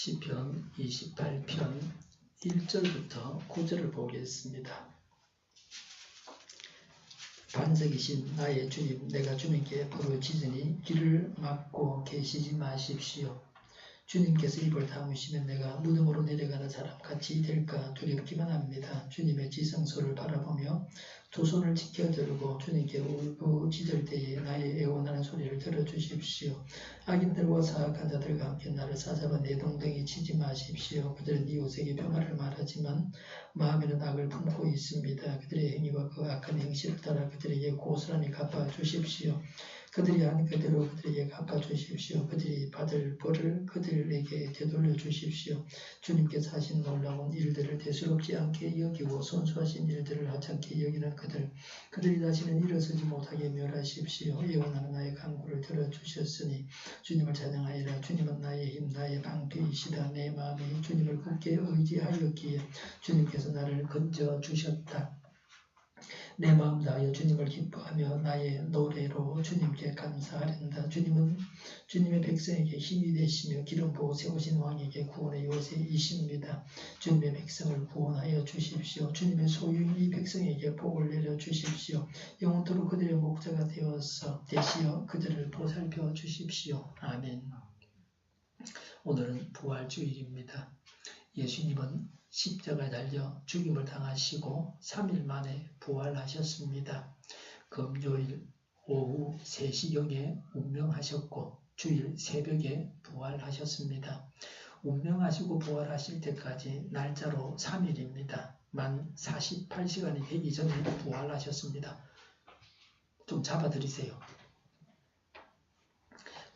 시편 28편 1절부터 9절을 보겠습니다. 반석이신 나의 주님, 내가 주님께 부르짖으니 귀를 막고 계시지 마십시오. 주님께서 입을 다무시면 내가 무덤으로 내려가는 사람같이 될까 두렵기만 합니다. 주님의 지성소를 바라보며 두 손을 지켜들고 주님께 울부짖을 때에 나의 애원하는 소리를 들어주십시오. 악인들과 사악한 자들과 함께 나를 사잡아 내동댕이 치지 마십시오. 그들은 이웃에게 평화를 말하지만 마음에는 악을 품고 있습니다. 그들의 행위와 그 악한 행실을 따라 그들에게 고스란히 갚아주십시오. 그들이 한 그대로 그들에게 갚아주십시오. 그들이 받을 벌을 그들에게 되돌려 주십시오. 주님께서 하신 놀라운 일들을 대수롭지 않게 여기고 선수하신 일들을 하찮게 여기는 그들이 다시는 일어서지 못하게 멸하십시오. 예언하는 나의 간구를 들어주셨으니 주님을 찬양하리라. 주님은 나의 힘, 나의 방패이시다. 내 마음이 주님을 굳게 의지하였기에 주님께서 나를 건져주셨다. 내 마음 다하여 주님을 기뻐하며 나의 노래로 주님께 감사하련다. 주님은 주님의 백성에게 힘이 되시며 기름 부어 세우신 왕에게 구원의 요새이십니다. 주님의 백성을 구원하여 주십시오. 주님의 소유인 이 백성에게 복을 내려 주십시오. 영원토록 그들의 목자가 되어서 되시어 그들을 보살펴 주십시오. 아멘. 오늘은 부활주일입니다. 예수님은 십자가에 달려 죽임을 당하시고 3일 만에 부활하셨습니다. 금요일 오후 3시경에 운명하셨고 주일 새벽에 부활하셨습니다. 운명하시고 부활하실 때까지 날짜로 3일입니다. 만 48시간이 되기 전에 부활하셨습니다. 좀 잡아드리세요.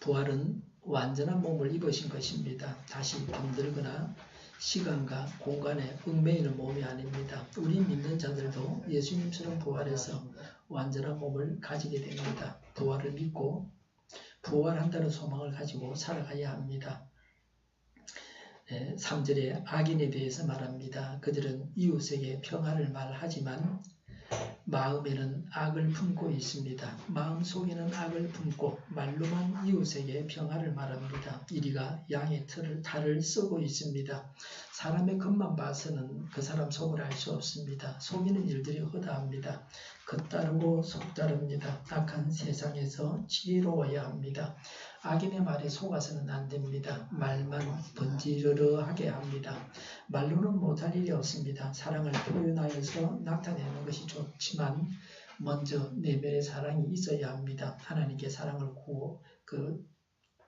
부활은 완전한 몸을 입으신 것입니다. 다시 병들거나 시간과 공간에 얽매이는 몸이 아닙니다. 우리 믿는 자들도 예수님처럼 부활해서 완전한 몸을 가지게 됩니다. 부활을 믿고 부활한다는 소망을 가지고 살아가야 합니다. 3절에 악인에 대해서 말합니다. 그들은 이웃에게 평화를 말하지만 마음에는 악을 품고 있습니다. 마음속에는 악을 품고 말로만 이웃에게 평화를 말합니다. 이리가 양의 탈을 쓰고 있습니다. 사람의 겉만 봐서는 그 사람 속을 알 수 없습니다. 속이는 일들이 허다합니다. 겉다르고 속다릅니다. 악한 세상에서 지혜로워야 합니다. 악인의 말에 속아서는 안 됩니다. 말만 번지르르하게 합니다. 말로는 못할 일이 없습니다. 사랑을 표현하여서 나타내는 것이 좋지만 먼저 내면의 사랑이 있어야 합니다. 하나님께 사랑을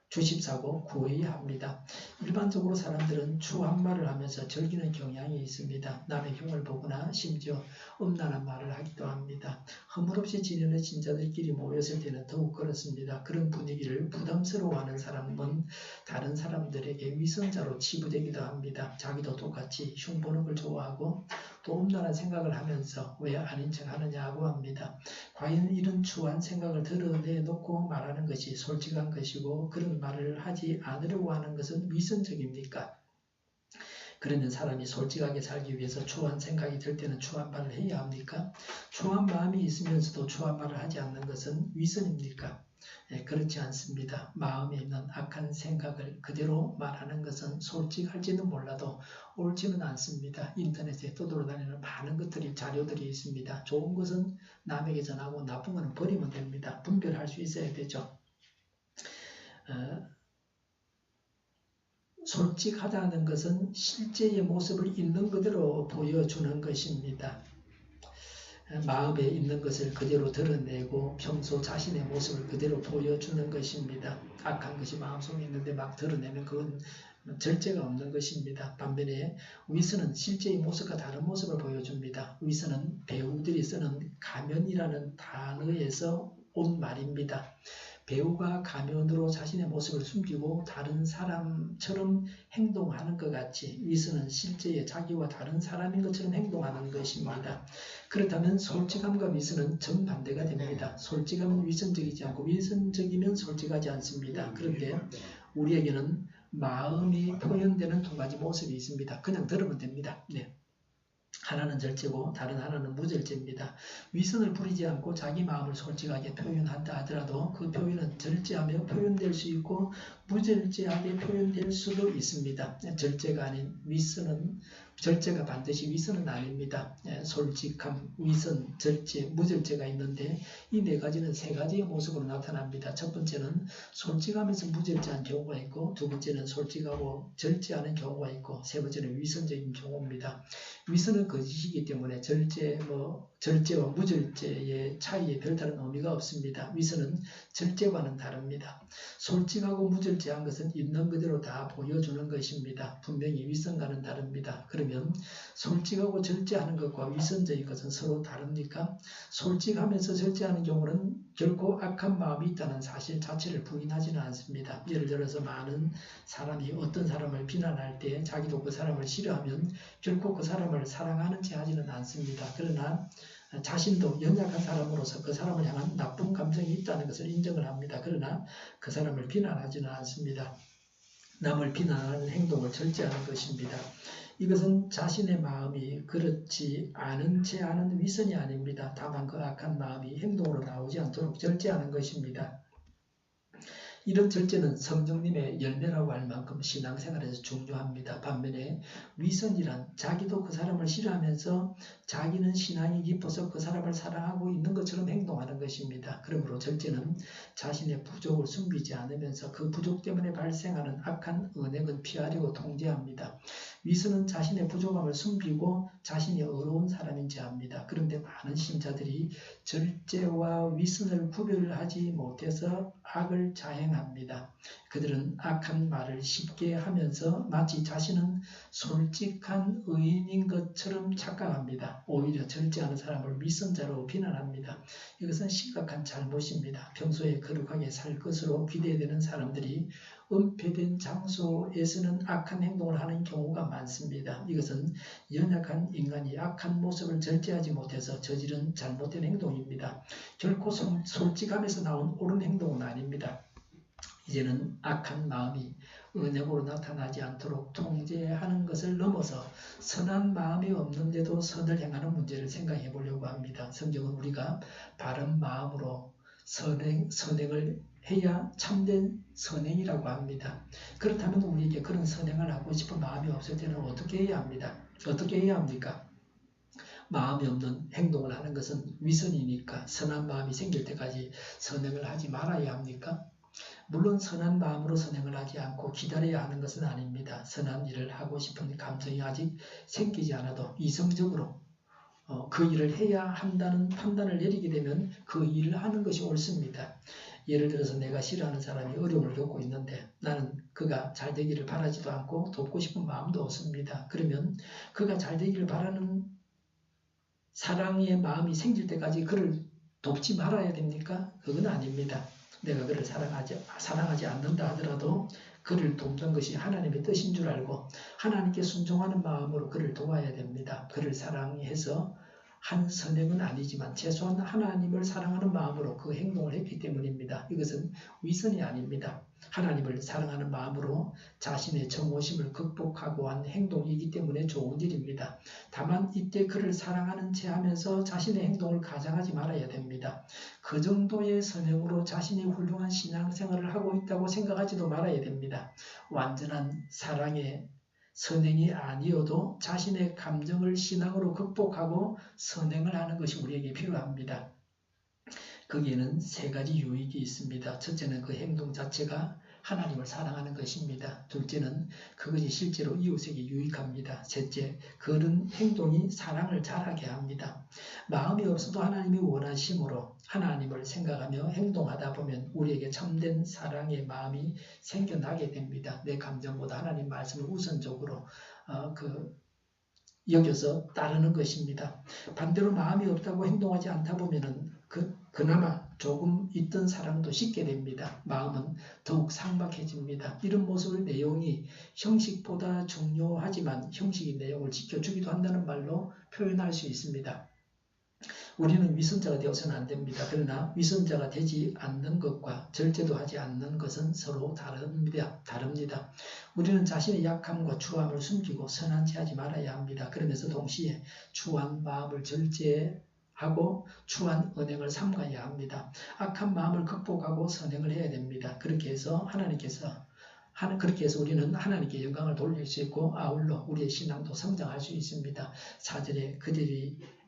주십사고 구해야 합니다. 일반적으로 사람들은 추한 말을 하면서 즐기는 경향이 있습니다. 남의 흉을 보거나 심지어 음란한 말을 하기도 합니다. 허물없이 지내는 신자들끼리 모였을 때는 더욱 그렇습니다. 그런 분위기를 부담스러워하는 사람은 다른 사람들에게 위선자로 치부되기도 합니다. 자기도 똑같이 흉보는 걸 좋아하고 또 음란한 생각을 하면서 왜 아닌 척 하느냐고 합니다. 과연 이런 추한 생각을 드러내놓고 말하는 것이 솔직한 것이고 그런 말을 하지 않으려고 하는 것은 위선적입니까? 그러면 사람이 솔직하게 살기 위해서 추한 생각이 들 때는 추한 말을 해야 합니까? 추한 마음이 있으면서도 추한 말을 하지 않는 것은 위선입니까? 그렇지 않습니다. 마음에 있는 악한 생각을 그대로 말하는 것은 솔직할지는 몰라도 옳지는 않습니다. 인터넷에 떠돌아다니는 많은 것들이 자료들이 있습니다. 좋은 것은 남에게 전하고 나쁜 것은 버리면 됩니다. 분별할 수 있어야 되죠. 솔직하다는 것은 실제의 모습을 있는 그대로 보여주는 것입니다. 마음에 있는 것을 그대로 드러내고 평소 자신의 모습을 그대로 보여주는 것입니다. 악한 것이 마음속에 있는데 막 드러내면 그건 절제가 없는 것입니다. 반면에 위선은 실제의 모습과 다른 모습을 보여줍니다. 위선은 배우들이 쓰는 가면이라는 단어에서 온 말입니다. 배우가 가면으로 자신의 모습을 숨기고 다른 사람처럼 행동하는 것 같이 위선은 실제의 자기와 다른 사람인 것처럼 행동하는 것입니다. 그렇다면 솔직함과 위선은 정반대가 됩니다. 솔직함은 위선적이지 않고 위선적이면 솔직하지 않습니다. 그런데 우리에게는 마음이 표현되는 두 가지 모습이 있습니다. 그냥 들으면 됩니다. 하나는 절제고 다른 하나는 무절제입니다. 위선을 부리지 않고 자기 마음을 솔직하게 표현한다 하더라도 그 표현은 절제하며 표현될 수 있고 무절제하게 표현될 수도 있습니다. 절제가 아닌 위선은, 절제가 반드시 위선은 아닙니다. 솔직함, 위선, 절제, 무절제가 있는데 이 네 가지는 세 가지의 모습으로 나타납니다. 첫 번째는 솔직하면서 무절제한 경우가 있고, 두 번째는 솔직하고 절제하는 경우가 있고, 세 번째는 위선적인 경우입니다. 위선은 거짓이기 때문에 절제와 무절제의 차이에 별다른 의미가 없습니다. 위선은 절제와는 다릅니다. 솔직하고 무절제한 것은 있는 그대로 다 보여주는 것입니다. 분명히 위선과는 다릅니다. 그러면 솔직하고 절제하는 것과 위선적인 것은 서로 다릅니까? 솔직하면서 절제하는 경우는 결코 악한 마음이 있다는 사실 자체를 부인하지는 않습니다. 예를 들어서 많은 사람이 어떤 사람을 비난할 때 자기도 그 사람을 싫어하면 결코 그 사람을 사랑하는 체 하지는 않습니다. 그러나 자신도 연약한 사람으로서 그 사람을 향한 나쁜 감정이 있다는 것을 인정을 합니다. 그러나 그 사람을 비난하지는 않습니다. 남을 비난하는 행동을 절제하는 것입니다. 이것은 자신의 마음이 그렇지 않은 채 하는 위선이 아닙니다. 다만 그 악한 마음이 행동으로 나오지 않도록 절제하는 것입니다. 이런 절제는 성령님의 열매라고 할 만큼 신앙생활에서 중요합니다. 반면에 위선이란 자기도 그 사람을 싫어하면서 자기는 신앙이 깊어서 그 사람을 사랑하고 있는 것처럼 행동하는 것입니다. 그러므로 절제는 자신의 부족을 숨기지 않으면서 그 부족 때문에 발생하는 악한 언행은 피하려고 통제합니다. 위선은 자신의 부족함을 숨기고 자신이 어려운 사람인지 압니다. 그런데 많은 신자들이 절제와 위선을 구별하지 못해서 악을 자행합니다. 그들은 악한 말을 쉽게 하면서 마치 자신은 솔직한 의인인 것처럼 착각합니다. 오히려 절제하는 사람을 위선자로 비난합니다. 이것은 심각한 잘못입니다. 평소에 거룩하게 살 것으로 기대되는 사람들이 은폐된 장소에서는 악한 행동을 하는 경우가 많습니다. 이것은 연약한 인간이 악한 모습을 절제하지 못해서 저지른 잘못된 행동입니다. 결코 솔직함에서 나온 옳은 행동은 아닙니다. 이제는 악한 마음이 언행으로 나타나지 않도록 통제하는 것을 넘어서 선한 마음이 없는데도 선을 행하는 문제를 생각해 보려고 합니다. 성경은 우리가 바른 마음으로 선행을 해야 참된 선행이라고 합니다. 그렇다면 우리에게 그런 선행을 하고 싶은 마음이 없을 때는 어떻게 해야 합니다? 어떻게 해야 합니까? 마음이 없는 행동을 하는 것은 위선이니까 선한 마음이 생길 때까지 선행을 하지 말아야 합니까? 물론 선한 마음으로 선행을 하지 않고 기다려야 하는 것은 아닙니다. 선한 일을 하고 싶은 감정이 아직 생기지 않아도 이성적으로 그 일을 해야 한다는 판단을 내리게 되면 그 일을 하는 것이 옳습니다. 예를 들어서 내가 싫어하는 사람이 어려움을 겪고 있는데 나는 그가 잘 되기를 바라지도 않고 돕고 싶은 마음도 없습니다. 그러면 그가 잘 되기를 바라는 사랑의 마음이 생길 때까지 그를 돕지 말아야 됩니까? 그건 아닙니다. 내가 그를 사랑하지 않는다 하더라도 그를 돕는 것이 하나님의 뜻인 줄 알고 하나님께 순종하는 마음으로 그를 도와야 됩니다. 그를 사랑해서 한 선행은 아니지만 최소한 하나님을 사랑하는 마음으로 그 행동을 했기 때문입니다. 이것은 위선이 아닙니다. 하나님을 사랑하는 마음으로 자신의 정오심을 극복하고 한 행동이기 때문에 좋은 일입니다. 다만 이때 그를 사랑하는 채 하면서 자신의 행동을 가장하지 말아야 됩니다. 그 정도의 선행으로 자신이 훌륭한 신앙생활을 하고 있다고 생각하지도 말아야 됩니다. 완전한 사랑의 선행이 아니어도 자신의 감정을 신앙으로 극복하고 선행을 하는 것이 우리에게 필요합니다. 거기에는 세 가지 유익이 있습니다. 첫째는 그 행동 자체가 하나님을 사랑하는 것입니다. 둘째는 그것이 실제로 이웃에게 유익합니다. 셋째, 그런 행동이 사랑을 자라게 합니다. 마음이 없어도 하나님이 원하심으로 하나님을 생각하며 행동하다 보면 우리에게 참된 사랑의 마음이 생겨나게 됩니다. 내 감정보다 하나님 말씀을 우선적으로 여겨서 따르는 것입니다. 반대로 마음이 없다고 행동하지 않다 보면은 그나마 조금 있던 사랑도 식게 됩니다. 마음은 더욱 삭막해집니다. 이런 모습을 내용이 형식보다 중요하지만 형식이 내용을 지켜주기도 한다는 말로 표현할 수 있습니다. 우리는 위선자가 되어서는 안 됩니다. 그러나 위선자가 되지 않는 것과 절제도 하지 않는 것은 서로 다릅니다. 우리는 자신의 약함과 추함을 숨기고 선한 채 하지 말아야 합니다. 그러면서 동시에 추한 마음을 절제하고 추한 언행을 삼가야 합니다. 악한 마음을 극복하고 선행을 해야 됩니다. 그렇게 해서 하나님께서 그렇게 해서 우리는 하나님께 영광을 돌릴 수 있고 아울러 우리의 신앙도 성장할 수 있습니다. 4절에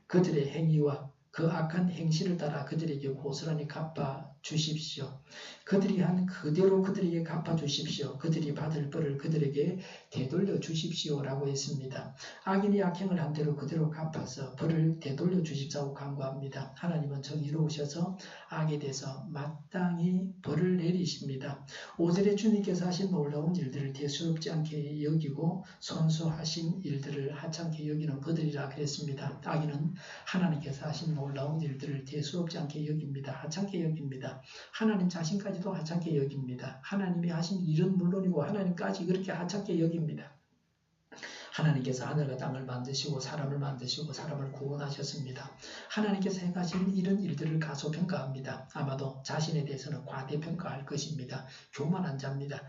그들의 행위와 그 악한 행실을 따라 그들에게 고스란히 갚아 주십시오. 그들이 한 그대로 그들에게 갚아 주십시오. 그들이 받을 벌을 그들에게 되돌려 주십시오 라고 했습니다. 악인이 악행을 한 대로 그대로 갚아서 벌을 되돌려 주십사고 간구합니다. 하나님은 정의로우셔서 악에 대해서 마땅히 벌을 내리십니다. 5절에 주님께서 하신 놀라운 일들을 대수롭지 않게 여기고 선수하신 일들을 하찮게 여기는 그들이라 그랬습니다. 악인은 하나님께서 하신 놀라운 일들을 대수롭지 않게 여깁니다. 하찮게 여깁니다. 하나님 자신까지도 하찮게 여깁니다. 하나님이 하신 일은 물론이고 하나님까지 그렇게 하찮게 여깁니다. 하나님께서 하늘과 땅을 만드시고 사람을 만드시고 사람을 구원하셨습니다. 하나님께서 행하신 이런 일들을 가소평가합니다. 아마도 자신에 대해서는 과대평가할 것입니다. 교만한 자입니다.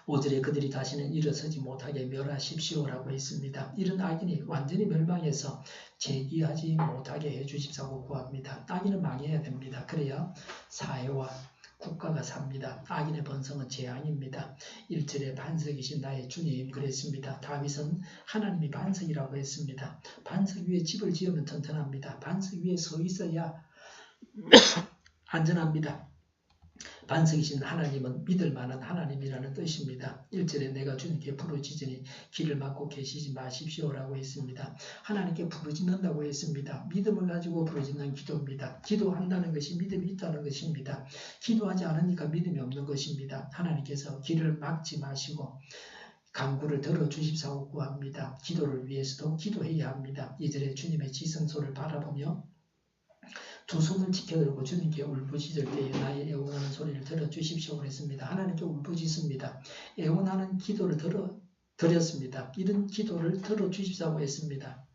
5절에 그들이 다시는 일어서지 못하게 멸하십시오라고 했습니다. 이런 악인이 완전히 멸망해서 재기하지 못하게 해주십사고 구합니다. 악인은 망해야 됩니다. 그래야 사회와 국가가 삽니다. 악인의 번성은 재앙입니다. 1절에 반석이신 나의 주님 그랬습니다. 다윗은 하나님이 반석이라고 했습니다. 반석 위에 집을 지으면 튼튼합니다. 반석 위에 서 있어야 안전합니다. 반석이신 하나님은 믿을 만한 하나님이라는 뜻입니다. 1절에 내가 주님께 부르짖으니 길을 막고 계시지 마십시오라고 했습니다. 하나님께 부르짖는다고 했습니다. 믿음을 가지고 부르짖는 기도입니다. 기도한다는 것이 믿음이 있다는 것입니다. 기도하지 않으니까 믿음이 없는 것입니다. 하나님께서 길을 막지 마시고 간구를 들어주십사고 구합니다. 기도를 위해서도 기도해야 합니다. 2절에 주님의 지성소를 바라보며 두 손을 지켜들고 주님께 울부짖을 때에 나의 애원하는 소리를 들어주십시오 그랬습니다. 하나님께 울부짖습니다. 애원하는 기도를 드렸습니다. 이런 기도를 들어주십사고 했습니다.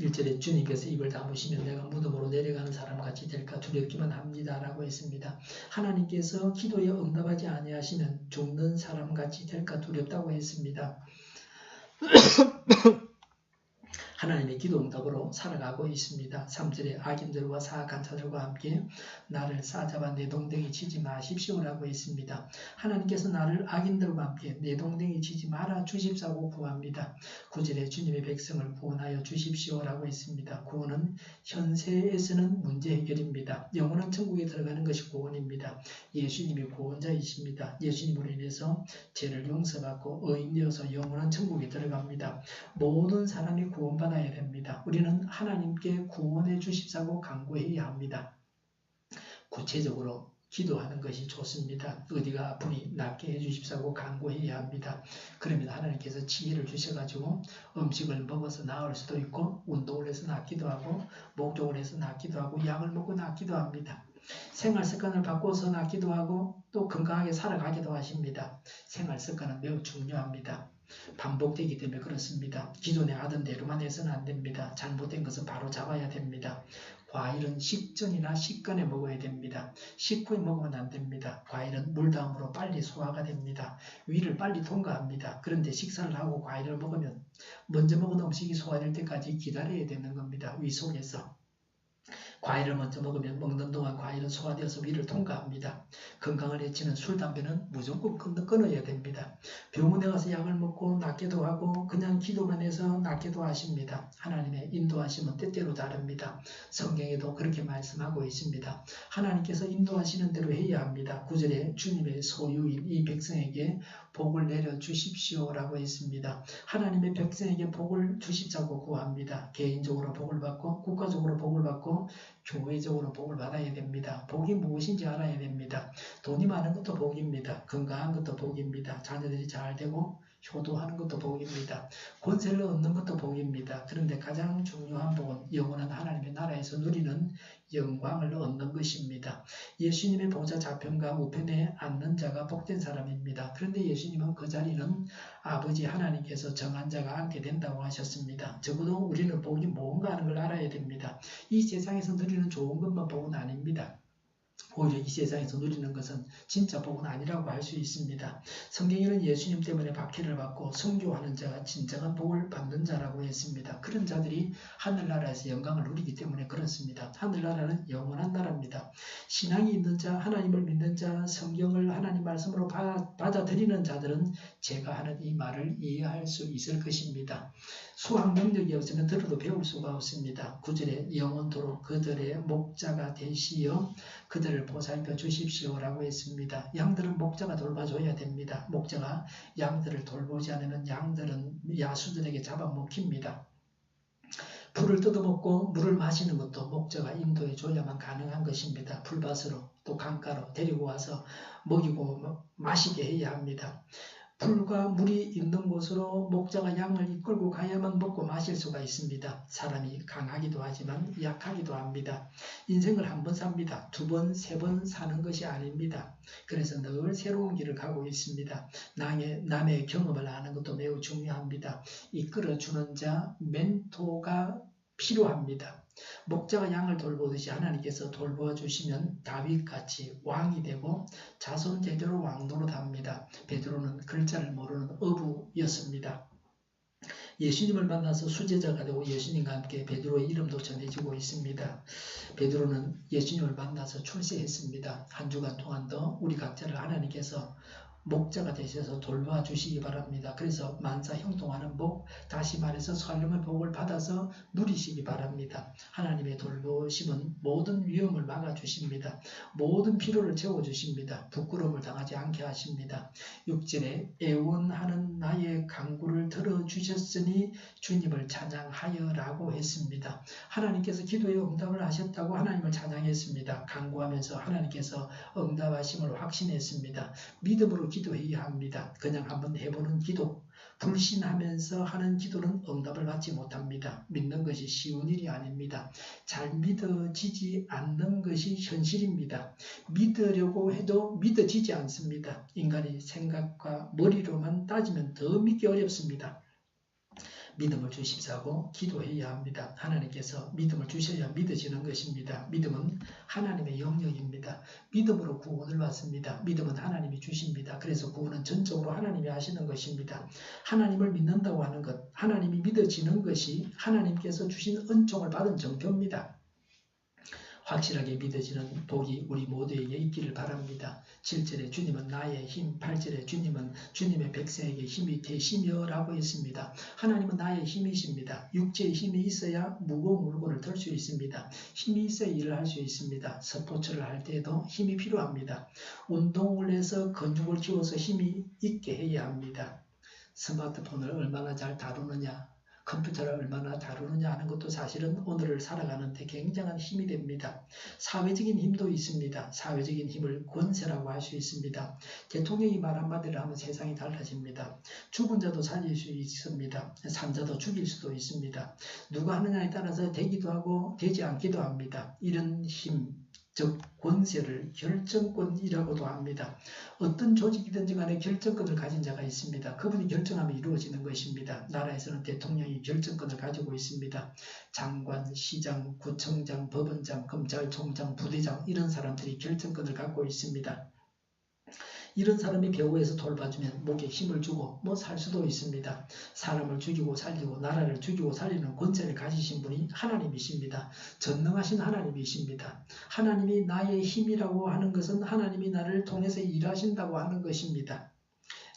1절에 주님께서 입을 다무시면 내가 무덤으로 내려가는 사람같이 될까 두렵기만 합니다 라고 했습니다. 하나님께서 기도에 응답하지 아니하시면 죽는 사람같이 될까 두렵다고 했습니다. 하나님의 기도 응답으로 살아가고 있습니다. 3절에 악인들과 사악한 자들과 함께 나를 싸잡아 내동댕이 치지 마십시오라고 했습니다. 하나님께서 나를 악인들과 함께 내동댕이 치지 말아 주십사고 구합니다. 9절에 주님의 백성을 구원하여 주십시오라고 했습니다. 구원은 현세에서는 문제 해결입니다. 영원한 천국에 들어가는 것이 구원입니다. 예수님이 구원자이십니다. 예수님으로 인해서 죄를 용서받고 의인되어서 영원한 천국에 들어갑니다. 모든 사람이 구원받아야 됩니다. 우리는 하나님께 구원해 주십사고 간구해야 합니다. 구체적으로 기도하는 것이 좋습니다. 어디가 아프니 낫게 해주십사고 간구해야 합니다. 그러면 하나님께서 지혜를 주셔가지고 음식을 먹어서 나을 수도 있고 운동을 해서 낫기도 하고 목욕을 해서 낫기도 하고 약을 먹고 낫기도 합니다. 생활 습관을 바꿔서 낫기도 하고 또 건강하게 살아가기도 하십니다. 생활 습관은 매우 중요합니다. 반복되기 때문에 그렇습니다. 기존에 하던 대로만 해서는 안 됩니다. 잘못된 것은 바로 잡아야 됩니다. 과일은 식전이나 식간에 먹어야 됩니다. 식후에 먹으면 안 됩니다. 과일은 물 다음으로 빨리 소화가 됩니다. 위를 빨리 통과합니다. 그런데 식사를 하고 과일을 먹으면 먼저 먹은 음식이 소화될 때까지 기다려야 되는 겁니다. 위 속에서. 과일을 먼저 먹으면 먹는 동안 과일은 소화되어서 위를 통과합니다. 건강을 해치는 술, 담배는 무조건 끊어야 됩니다. 병원에 가서 약을 먹고 낫기도 하고 그냥 기도만 해서 낫기도 하십니다. 하나님의 인도하심은 때때로 다릅니다. 성경에도 그렇게 말씀하고 있습니다. 하나님께서 인도하시는 대로 해야 합니다. 9절에 주님의 소유인 이 백성에게 복을 내려 주십시오라고 했습니다. 하나님의 백성에게 복을 주십사고 구합니다. 개인적으로 복을 받고 국가적으로 복을 받고 교회적으로 복을 받아야 됩니다. 복이 무엇인지 알아야 됩니다. 돈이 많은 것도 복입니다. 건강한 것도 복입니다. 자녀들이 잘 되고 효도하는 것도 복입니다. 권세를 얻는 것도 복입니다. 그런데 가장 중요한 복은 영원한 하나님의 나라에서 누리는 영광을 얻는 것입니다. 예수님의 보좌 좌편과 우편에 앉는 자가 복된 사람입니다. 그런데 예수님은 그 자리는 아버지 하나님께서 정한 자가 앉게 된다고 하셨습니다. 적어도 우리는 복이 뭔가 하는 걸 알아야 됩니다. 이 세상에서 누리는 좋은 것만 복은 아닙니다. 오히려 이 세상에서 누리는 것은 진짜 복은 아니라고 할 수 있습니다. 성경에는 예수님 때문에 박해를 받고 선교하는 자가 진정한 복을 받는 자라고 했습니다. 그런 자들이 하늘나라에서 영광을 누리기 때문에 그렇습니다. 하늘나라는 영원한 나라입니다. 신앙이 있는 자, 하나님을 믿는 자, 성경을 하나님 말씀으로 받아들이는 자들은 제가 하는 이 말을 이해할 수 있을 것입니다. 수학 능력이 없으면 들어도 배울 수가 없습니다. 9절에 영원토록 그들의 목자가 되시어 그들을 보살펴 주십시오라고 했습니다. 양들은 목자가 돌봐줘야 됩니다. 목자가 양들을 돌보지 않으면 양들은 야수들에게 잡아먹힙니다. 풀을 뜯어먹고 물을 마시는 것도 목자가 인도해 줘야만 가능한 것입니다. 풀밭으로 또 강가로 데리고 와서 먹이고 마시게 해야 합니다. 풀과 물이 있는 곳으로 목자가 양을 이끌고 가야만 먹고 마실 수가 있습니다. 사람이 강하기도 하지만 약하기도 합니다. 인생을 한 번 삽니다. 두 번, 세 번 사는 것이 아닙니다. 그래서 늘 새로운 길을 가고 있습니다. 남의 경험을 아는 것도 매우 중요합니다. 이끌어주는 자, 멘토가 필요합니다. 목자가 양을 돌보듯이 하나님께서 돌보아 주시면 다윗같이 왕이 되고 자손 제대로 왕노릇합니다. 베드로는 글자를 모르는 어부였습니다. 예수님을 만나서 수제자가 되고 예수님과 함께 베드로의 이름도 전해지고 있습니다. 베드로는 예수님을 만나서 출세했습니다. 한 주간 동안도 우리 각자를 하나님께서 목자가 되셔서 돌봐 주시기 바랍니다. 그래서 만사 형통하는 복, 다시 말해서 설렘의 복을 받아서 누리시기 바랍니다. 하나님의 돌보심은 모든 위험을 막아주십니다. 모든 필요를 채워주십니다. 부끄러움을 당하지 않게 하십니다. 6절에 애원하는 나의 간구를 들어주셨으니 주님을 찬양하여라고 했습니다. 하나님께서 기도에 응답을 하셨다고 하나님을 찬양했습니다. 간구하면서 하나님께서 응답하심을 확신했습니다. 믿음으로 기도해야 합니다. 그냥 한번 해보는 기도, 불신하면서 하는 기도는 응답을 받지 못합니다. 믿는 것이 쉬운 일이 아닙니다. 잘 믿어지지 않는 것이 현실입니다. 믿으려고 해도 믿어지지 않습니다. 인간이 생각과 머리로만 따지면 더 믿기 어렵습니다. 믿음을 주십사고 기도해야 합니다. 하나님께서 믿음을 주셔야 믿어지는 것입니다. 믿음은 하나님의 영역입니다. 믿음으로 구원을 받습니다. 믿음은 하나님이 주십니다. 그래서 구원은 전적으로 하나님이 하시는 것입니다. 하나님을 믿는다고 하는 것, 하나님이 믿어지는 것이 하나님께서 주신 은총을 받은 증표입니다. 확실하게 믿어지는 복이 우리 모두에게 있기를 바랍니다. 7절에 주님은 나의 힘, 8절에 주님은 주님의 백성에게 힘이 되시며 라고 했습니다. 하나님은 나의 힘이십니다. 육체의 힘이 있어야 무거운 물건을 들 수 있습니다. 힘이 있어야 일을 할 수 있습니다. 스포츠를 할 때에도 힘이 필요합니다. 운동을 해서 근육을 키워서 힘이 있게 해야 합니다. 스마트폰을 얼마나 잘 다루느냐, 컴퓨터를 얼마나 다루느냐 하는 것도 사실은 오늘을 살아가는 데 굉장한 힘이 됩니다. 사회적인 힘도 있습니다. 사회적인 힘을 권세라고 할 수 있습니다. 대통령이 말 한마디를 하면 세상이 달라집니다. 죽은 자도 살릴 수 있습니다. 산 자도 죽일 수도 있습니다. 누가 하느냐에 따라서 되기도 하고 되지 않기도 합니다. 이런 힘, 즉 권세를 결정권이라고도 합니다. 어떤 조직이든지 간에 결정권을 가진 자가 있습니다. 그분이 결정하면 이루어지는 것입니다. 나라에서는 대통령이 결정권을 가지고 있습니다. 장관, 시장, 구청장, 법원장, 검찰총장, 부대장 이런 사람들이 결정권을 갖고 있습니다. 이런 사람이 배후에서 돌봐주면 목에 힘을 주고 살 수도 있습니다. 사람을 죽이고 살리고 나라를 죽이고 살리는 권세를 가지신 분이 하나님이십니다. 전능하신 하나님이십니다. 하나님이 나의 힘이라고 하는 것은 하나님이 나를 통해서 일하신다고 하는 것입니다.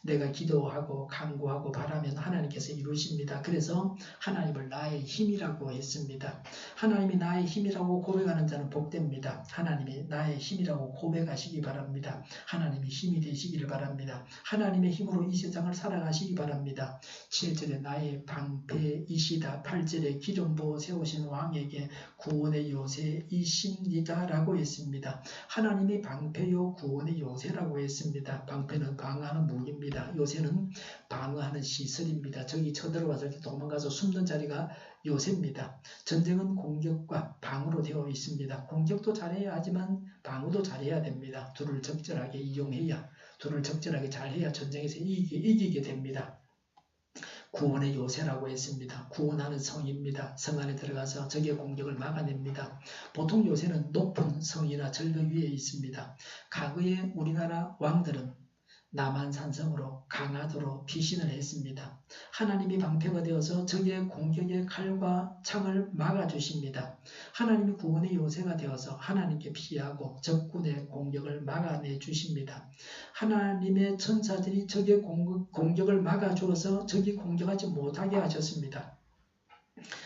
내가 기도하고 간구하고 바라면 하나님께서 이루십니다. 그래서 하나님을 나의 힘이라고 했습니다. 하나님이 나의 힘이라고 고백하는 자는 복됩니다. 하나님이 나의 힘이라고 고백하시기 바랍니다. 하나님이 힘이 되시기를 바랍니다. 하나님의 힘으로 이 세상을 살아가시기 바랍니다. 7절에 나의 방패이시다. 8절에 기름 부어 세우신 왕에게 구원의 요새이십니다. 라고 했습니다. 하나님이 방패요 구원의 요새라고 했습니다. 방패는 방어하는 무기입니다. 요새는 방어하는 시설입니다. 적이 쳐들어왔을 때 도망가서 숨는 자리가 요새입니다. 전쟁은 공격과 방어로 되어 있습니다. 공격도 잘해야 하지만 방어도 잘해야 됩니다. 둘을 적절하게 이용해야, 둘을 적절하게 잘해야 전쟁에서 이기게 됩니다. 구원의 요새라고 했습니다. 구원하는 성입니다. 성 안에 들어가서 적의 공격을 막아냅니다. 보통 요새는 높은 성이나 절벽 위에 있습니다. 과거에 우리나라 왕들은 남한산성으로 강화도로 피신을 했습니다. 하나님이 방패가 되어서 적의 공격의 칼과 창을 막아주십니다. 하나님이 구원의 요새가 되어서 하나님께 피하고 적군의 공격을 막아내 주십니다. 하나님의 천사들이 적의 공격을 막아주어서 적이 공격하지 못하게 하셨습니다.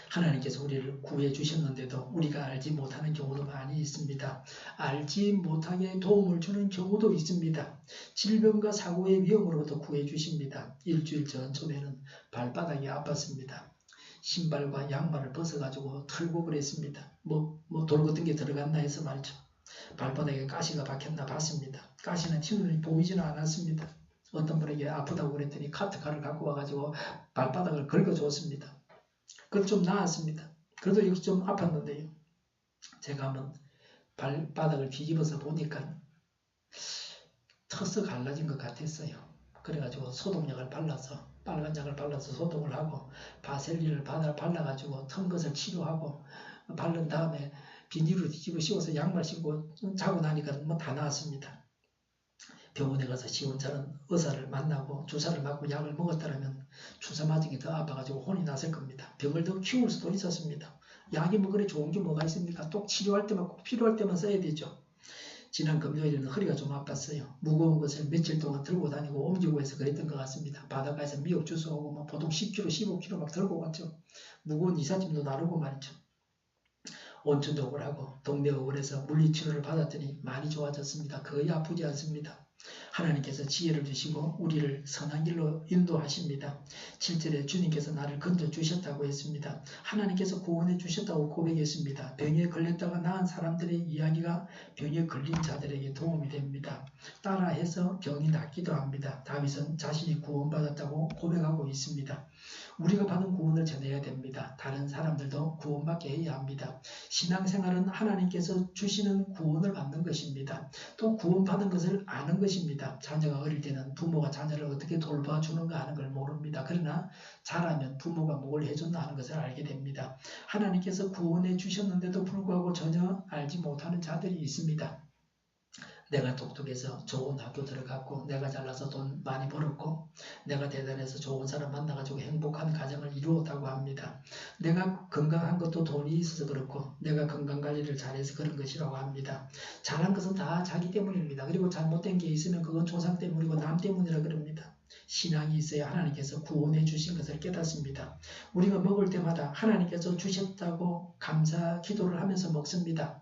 하나님께서 우리를 구해 주셨는데도 우리가 알지 못하는 경우도 많이 있습니다. 알지 못하게 도움을 주는 경우도 있습니다. 질병과 사고의 위험으로부터 구해 주십니다. 일주일 전쯤에는 발바닥이 아팠습니다. 신발과 양말을 벗어가지고 털고 그랬습니다. 돌 같은 게 들어갔나 해서 말이죠. 발바닥에 가시가 박혔나 봤습니다. 가시는 튀는 보이지는 않았습니다. 어떤 분에게 아프다고 그랬더니 카트칼을 갖고 와가지고 발바닥을 긁어줬습니다. 그건 좀 나았습니다. 그래도 이렇게 좀 아팠는데요. 제가 한번 발바닥을 뒤집어서 보니까 터서 갈라진 것 같았어요. 그래가지고 소독약을 발라서 빨간 약을 발라서 소독을 하고 바셀린을 발라가지고 턴 것을 치료하고 바른 다음에 비닐로 뒤집어 씌워서 양말 신고 자고 나니까 뭐 다 나았습니다. 병원에 가서 시원찮은 의사를 만나고 주사를 맞고 약을 먹었다면 주사 맞은 게 더 아파가지고 혼이 났을 겁니다. 병을 더 키울 수도 있었습니다. 약이 뭐 그래 좋은 게 뭐가 있습니까? 또 치료할 때만 꼭 필요할 때만 써야 되죠. 지난 금요일에는 허리가 좀 아팠어요. 무거운 것을 며칠 동안 들고 다니고 옮기고 해서 그랬던 것 같습니다. 바닷가에서 미역 주스하고 뭐 보통 10kg, 15kg 막 들고 갔죠. 무거운 이삿짐도 나르고 말이죠. 온천독을 하고 동네 의원에서 물리치료를 받았더니 많이 좋아졌습니다. 거의 아프지 않습니다. 하나님께서 지혜를 주시고 우리를 선한 길로 인도하십니다. 7절에 주님께서 나를 건져주셨다고 했습니다. 하나님께서 구원해 주셨다고 고백했습니다. 병에 걸렸다가 나은 사람들의 이야기가 병에 걸린 자들에게 도움이 됩니다. 따라해서 병이 낫기도 합니다. 다윗은 자신이 구원받았다고 고백하고 있습니다. 우리가 받은 구원을 전해야 됩니다. 다른 사람들도 구원받게 해야 합니다. 신앙생활은 하나님께서 주시는 구원을 받는 것입니다. 또 구원받은 것을 아는 것입니다. 자녀가 어릴 때는 부모가 자녀를 어떻게 돌봐주는가 하는 걸 모릅니다. 그러나 자라면 부모가 뭘 해줬나 하는 것을 알게 됩니다. 하나님께서 구원해 주셨는데도 불구하고 전혀 알지 못하는 자들이 있습니다. 내가 똑똑해서 좋은 학교 들어갔고 내가 잘나서 돈 많이 벌었고 내가 대단해서 좋은 사람 만나가지고 행복한 가정을 이루었다고 합니다. 내가 건강한 것도 돈이 있어서 그렇고 내가 건강관리를 잘해서 그런 것이라고 합니다. 잘한 것은 다 자기 때문입니다. 그리고 잘못된 게 있으면 그건 조상 때문이고 남 때문이라 그럽니다. 신앙이 있어야 하나님께서 구원해 주신 것을 깨닫습니다. 우리가 먹을 때마다 하나님께서 주셨다고 감사 기도를 하면서 먹습니다.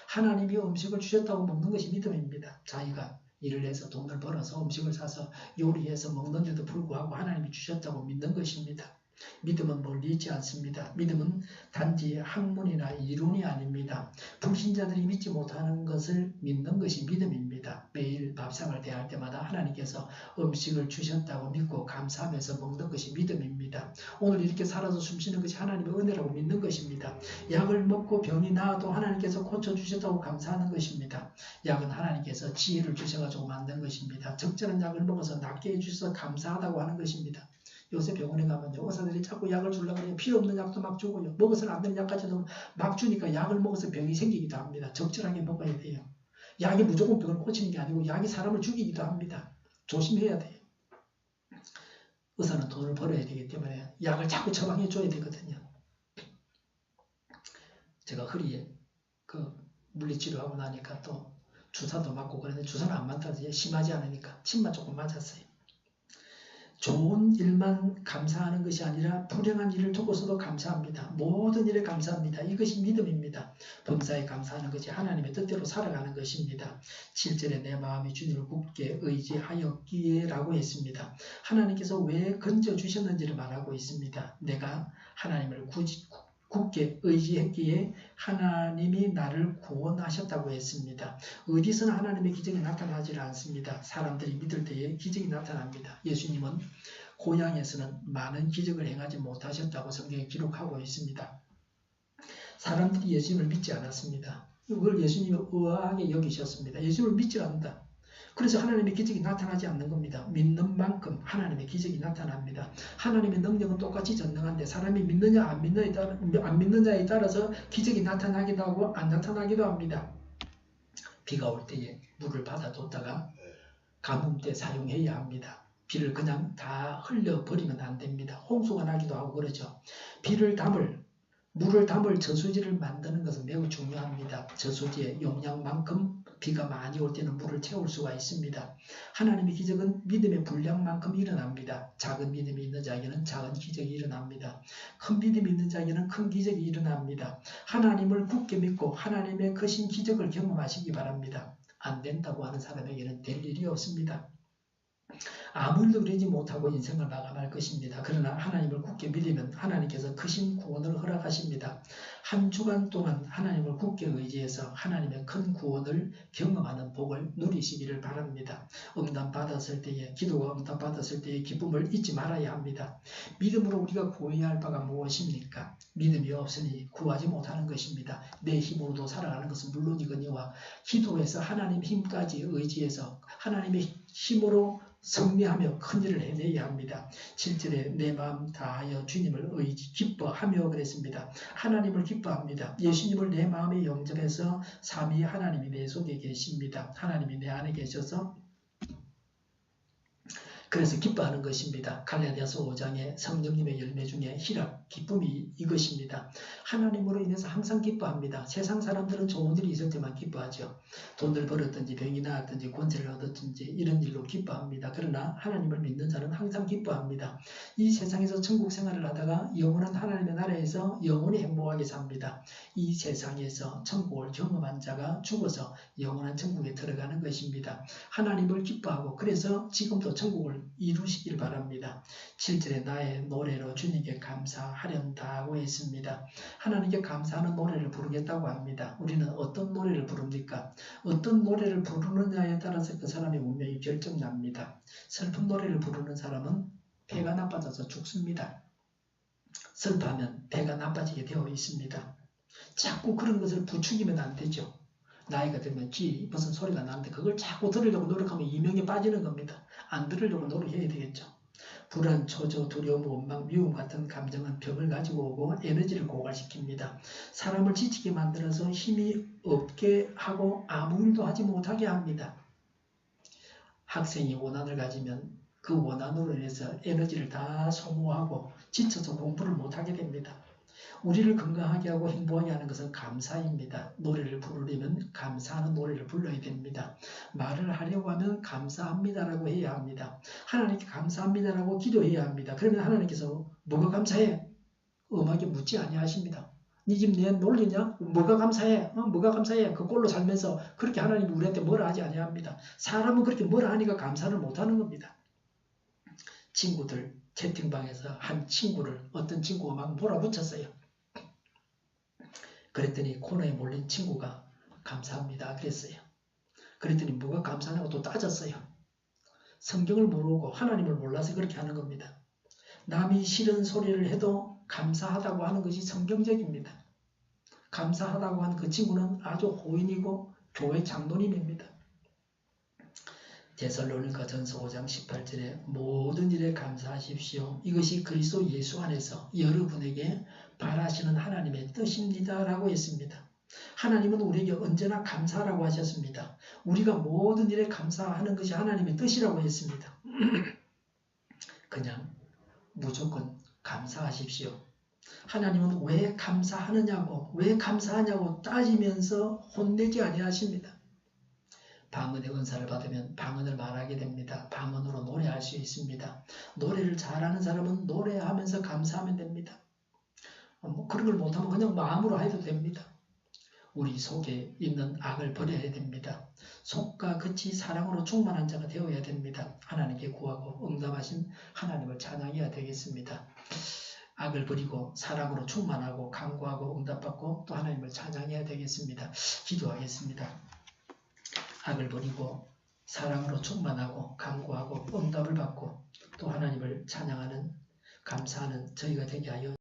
하나님이 음식을 주셨다고 먹는 것이 믿음입니다. 자기가 일을 해서 돈을 벌어서 음식을 사서 요리해서 먹는데도 불구하고 하나님이 주셨다고 믿는 것입니다. 믿음은 멀리 있지 않습니다. 믿음은 단지 학문이나 이론이 아닙니다. 불신자들이 믿지 못하는 것을 믿는 것이 믿음입니다. 매일 밥상을 대할 때마다 하나님께서 음식을 주셨다고 믿고 감사하면서 먹는 것이 믿음입니다. 오늘 이렇게 살아서 숨쉬는 것이 하나님의 은혜라고 믿는 것입니다. 약을 먹고 병이 나아도 하나님께서 고쳐주셨다고 감사하는 것입니다. 약은 하나님께서 지혜를 주셔가지고 만든 것입니다. 적절한 약을 먹어서 낫게 해주셔서 감사하다고 하는 것입니다. 요새 병원에 가면요, 의사들이 자꾸 약을 주려고 해요. 필요 없는 약도 막 주고요. 먹어서는 안 되는 약까지도 막 주니까 약을 먹어서 병이 생기기도 합니다. 적절하게 먹어야 돼요. 약이 무조건 병을 고치는 게 아니고 약이 사람을 죽이기도 합니다. 조심해야 돼요. 의사는 돈을 벌어야 되기 때문에 약을 자꾸 처방해 줘야 되거든요. 제가 허리에 물리치료하고 나니까 또 주사도 맞고 그랬는데 주사는 안 맞다지 심하지 않으니까 침만 조금 맞았어요. 좋은 일만 감사하는 것이 아니라 불행한 일을 두고서도 감사합니다. 모든 일에 감사합니다. 이것이 믿음입니다. 범사에 감사하는 것이 하나님의 뜻대로 살아가는 것입니다. 7절에 내 마음이 주님을 굳게 의지하였기에 라고 했습니다. 하나님께서 왜 건져주셨는지를 말하고 있습니다. 내가 하나님을 굳게 의지했기에 하나님이 나를 구원하셨다고 했습니다. 어디서나 하나님의 기적이 나타나지 않습니다. 사람들이 믿을 때에 기적이 나타납니다. 예수님은 고향에서는 많은 기적을 행하지 못하셨다고 성경에 기록하고 있습니다. 사람들이 예수님을 믿지 않았습니다. 그걸 예수님이 의아하게 여기셨습니다. 예수님을 믿지 않는다. 그래서 하나님의 기적이 나타나지 않는 겁니다. 믿는 만큼 하나님의 기적이 나타납니다. 하나님의 능력은 똑같이 전능한데 사람이 믿느냐 안 믿느냐에 따라서 기적이 나타나기도 하고 안 나타나기도 합니다. 비가 올 때에 물을 받아뒀다가 가뭄 때 사용해야 합니다. 비를 그냥 다 흘려버리면 안 됩니다. 홍수가 나기도 하고 그러죠. 물을 담을 저수지를 만드는 것은 매우 중요합니다. 저수지의 용량만큼 비가 많이 올 때는 물을 채울 수가 있습니다. 하나님의 기적은 믿음의 분량만큼 일어납니다. 작은 믿음이 있는 자에게는 작은 기적이 일어납니다. 큰 믿음이 있는 자에게는 큰 기적이 일어납니다. 하나님을 굳게 믿고 하나님의 크신 기적을 경험하시기 바랍니다. 안 된다고 하는 사람에게는 될 일이 없습니다. 아무 일도 그러지 못하고 인생을 마감할 것입니다. 그러나 하나님을 굳게 믿으면 하나님께서 크신 구원을 허락하십니다. 한 주간 동안 하나님을 굳게 의지해서 하나님의 큰 구원을 경험하는 복을 누리시기를 바랍니다. 응답받았을 때에, 기도가 응답받았을 때의 기쁨을 잊지 말아야 합니다. 믿음으로 우리가 구해야 할 바가 무엇입니까? 믿음이 없으니 구하지 못하는 것입니다. 내 힘으로도 살아가는 것은 물론이거니와 기도해서 하나님 힘까지 의지해서 하나님의 힘으로 승리하며 큰 일을 해내야 합니다. 7절에 내 마음 다하여 주님을 기뻐하며 그랬습니다. 하나님을 기뻐합니다. 예수님을 내 마음에 영접해서 삼위 하나님이 내 속에 계십니다. 하나님이 내 안에 계셔서 그래서 기뻐하는 것입니다. 갈라디아서 5장의 성령님의 열매 중에 희락, 기쁨이 이것입니다. 하나님으로 인해서 항상 기뻐합니다. 세상 사람들은 좋은 일이 있을 때만 기뻐하죠. 돈을 벌었든지 병이 나았든지 권세를 얻었든지 이런 일로 기뻐합니다. 그러나 하나님을 믿는 자는 항상 기뻐합니다. 이 세상에서 천국 생활을 하다가 영원한 하나님의 나라에서 영원히 행복하게 삽니다. 이 세상에서 천국을 경험한 자가 죽어서 영원한 천국에 들어가는 것입니다. 하나님을 기뻐하고 그래서 지금도 천국을 이루시길 바랍니다. 7절에 나의 노래로 주님께 감사하련다고 했습니다. 하나님께 감사하는 노래를 부르겠다고 합니다. 우리는 어떤 노래를 부릅니까? 어떤 노래를 부르느냐에 따라서 그 사람의 운명이 결정납니다. 슬픈 노래를 부르는 사람은 배가 나빠져서 죽습니다. 슬퍼하면 배가 나빠지게 되어 있습니다. 자꾸 그런 것을 부추기면 안 되죠. 나이가 들면 귀 무슨 소리가 나는데 그걸 자꾸 들으려고 노력하면 이명에 빠지는 겁니다. 안 들으려고 노력해야 되겠죠. 불안, 초조, 두려움, 원망, 미움 같은 감정은 병을 가지고 오고 에너지를 고갈시킵니다. 사람을 지치게 만들어서 힘이 없게 하고 아무 일도 하지 못하게 합니다. 학생이 원한을 가지면 그 원한으로 인해서 에너지를 다 소모하고 지쳐서 공부를 못하게 됩니다. 우리를 건강하게 하고 행복하게 하는 것은 감사입니다. 노래를 부르려면 감사하는 노래를 불러야 됩니다. 말을 하려고 하면 감사합니다라고 해야 합니다. 하나님께 감사합니다라고 기도해야 합니다. 그러면 하나님께서 뭐가 감사해? 엄하게 묻지 아니하십니다. 네 집 내 놀리냐? 뭐가 감사해? 뭐가 감사해? 그 꼴로 살면서 그렇게 하나님이 우리한테 뭐라 하지 아니합니다. 사람은 그렇게 뭐라 하니까 감사를 못하는 겁니다. 친구들 채팅방에서 한 친구를 어떤 친구가 막 몰아붙였어요. 그랬더니 코너에 몰린 친구가 감사합니다 그랬어요. 그랬더니 뭐가 감사하냐고 또 따졌어요. 성경을 모르고 하나님을 몰라서 그렇게 하는 겁니다. 남이 싫은 소리를 해도 감사하다고 하는 것이 성경적입니다. 감사하다고 하는 그 친구는 아주 호인이고 교회 장로님입니다. 데살로니가 전서 5장 18절에 모든 일에 감사하십시오. 이것이 그리스도 예수 안에서 여러분에게 바라시는 하나님의 뜻입니다. 라고 했습니다. 하나님은 우리에게 언제나 감사하라고 하셨습니다. 우리가 모든 일에 감사하는 것이 하나님의 뜻이라고 했습니다. 그냥 무조건 감사하십시오. 하나님은 왜 감사하느냐고 왜 감사하냐고 따지면서 혼내지 아니하십니다. 방언의 은사를 받으면 방언을 말하게 됩니다. 방언으로 노래할 수 있습니다. 노래를 잘하는 사람은 노래하면서 감사하면 됩니다. 그런 걸 못하면 그냥 마음으로 해도 됩니다. 우리 속에 있는 악을 버려야 됩니다. 속과 끝이 사랑으로 충만한 자가 되어야 됩니다. 하나님께 구하고 응답하신 하나님을 찬양해야 되겠습니다. 악을 버리고 사랑으로 충만하고 간구하고 응답받고 또 하나님을 찬양해야 되겠습니다. 기도하겠습니다. 악을 버리고 사랑으로 충만하고 간구하고 응답을 받고 또 하나님을 찬양하는 감사하는 저희가 되게 하여